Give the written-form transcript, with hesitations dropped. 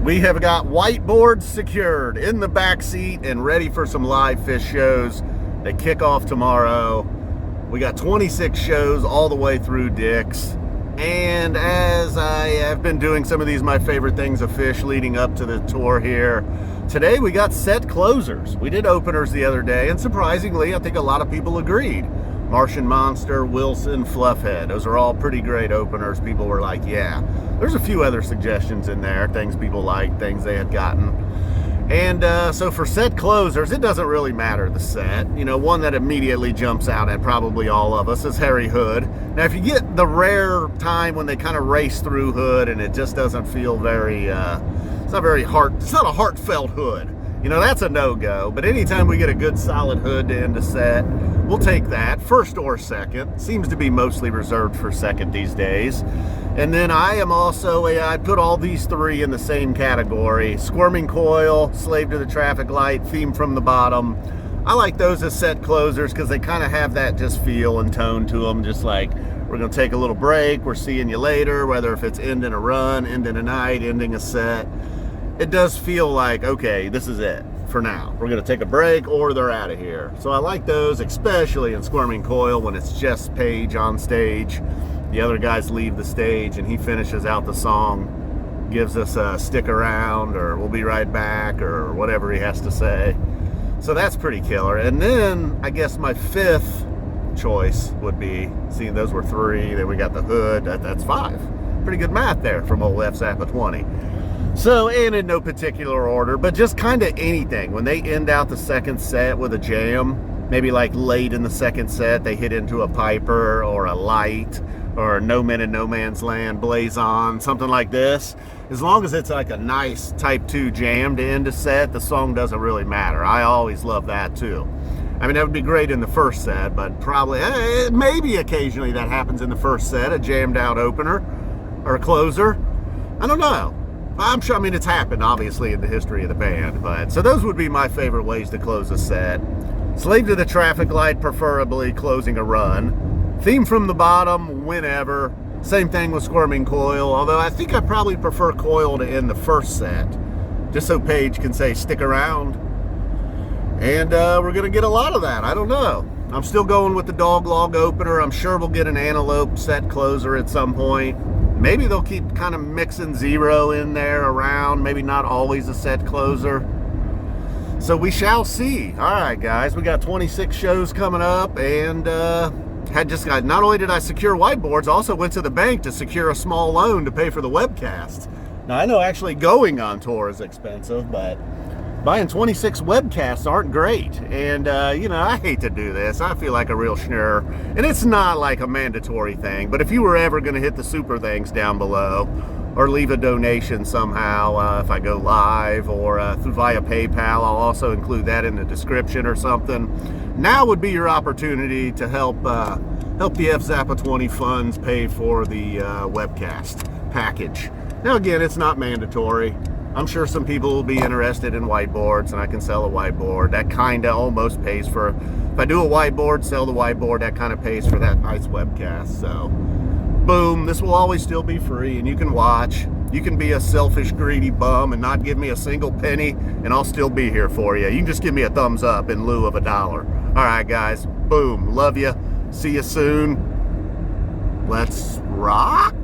We have got whiteboards secured in the back seat and ready for some live Phish shows. They kick off tomorrow. We got 26 shows all the way through Dick's. And as I have been doing some of these my favorite things of Phish leading up to the tour here, today we got set closers. We did openers the other day, and surprisingly, I think a lot of people agreed. Martian Monster, Wilson, Fluffhead. Those are all pretty great openers. People were like, yeah. There's a few other suggestions in there, things people liked, things they had gotten. And so for set closers, it doesn't really matter the set. You know, one that immediately jumps out at probably all of us is Harry Hood. Now, if you get the rare time when they kind of race through Hood and it just doesn't feel very, it's not a heartfelt Hood. You know, that's a no-go. But anytime we get a good solid Hood to end a set, we'll take that, first or second. Seems to be mostly reserved for second these days. And then I am also, I put all these three in the same category. Squirming Coil, Slave to the Traffic Light, Theme from the Bottom. I like those as set closers because they kind of have that just feel and tone to them. Just like, we're going to take a little break, we're seeing you later, whether if it's ending a run, ending a night, ending a set. It does feel like, okay, this is it for now. We're going to take a break or they're out of here. So I like those, especially in Squirming Coil when it's just Page on stage. The other guys leave the stage and he finishes out the song, gives us a stick around or we'll be right back or whatever he has to say. So that's pretty killer. And then I guess my fifth choice would be, seeing those were three, then we got the Hood, that's five. Pretty good math there from old F Zappa 20. So, and in no particular order, but just kind of anything. When they end out the second set with a jam, maybe like late in the second set, they hit into a Piper or a Light or No Men in No Man's Land, Blaze On, something like this. As long as it's like a nice Type 2 jam to end a set, the song doesn't really matter. I always love that too. I mean, that would be great in the first set, but probably, maybe occasionally that happens in the first set, a jammed out opener or a closer. I don't know. I'm sure, I mean, it's happened, obviously, in the history of the band. But so those would be my favorite ways to close a set. Slave to the Traffic Light, preferably closing a run. Theme from the Bottom, whenever. Same thing with Squirming Coil, although I think I probably prefer Coil to end the first set, just so Page can say, stick around. And we're going to get a lot of that. I don't know. I'm still going with the Dog Log opener. I'm sure we'll get an Antelope set closer at some point. Maybe they'll keep kind of mixing Zero in there around. Maybe not always a set closer. So we shall see. All right, guys. We got 26 shows coming up. And not only did I secure whiteboards, I also went to the bank to secure a small loan to pay for the webcast. Now, I know actually going on tour is expensive, but buying 26 webcasts aren't great. And, you know, I hate to do this. I feel like a real schnurr. And it's not like a mandatory thing. But if you were ever going to hit the super thanks down below or leave a donation somehow, if I go live or via PayPal, I'll also include that in the description or something. Now would be your opportunity to help the F Zappa 20 funds pay for the webcast package. Now, again, it's not mandatory. I'm sure some people will be interested in whiteboards, and I can sell a whiteboard. That kind of almost pays for, if I do a whiteboard, sell the whiteboard, that kind of pays for that nice webcast. So, boom, this will always still be free, and you can watch. You can be a selfish, greedy bum and not give me a single penny, and I'll still be here for you. You can just give me a thumbs up in lieu of $1. All right, guys, boom, love you. See you soon. Let's rock.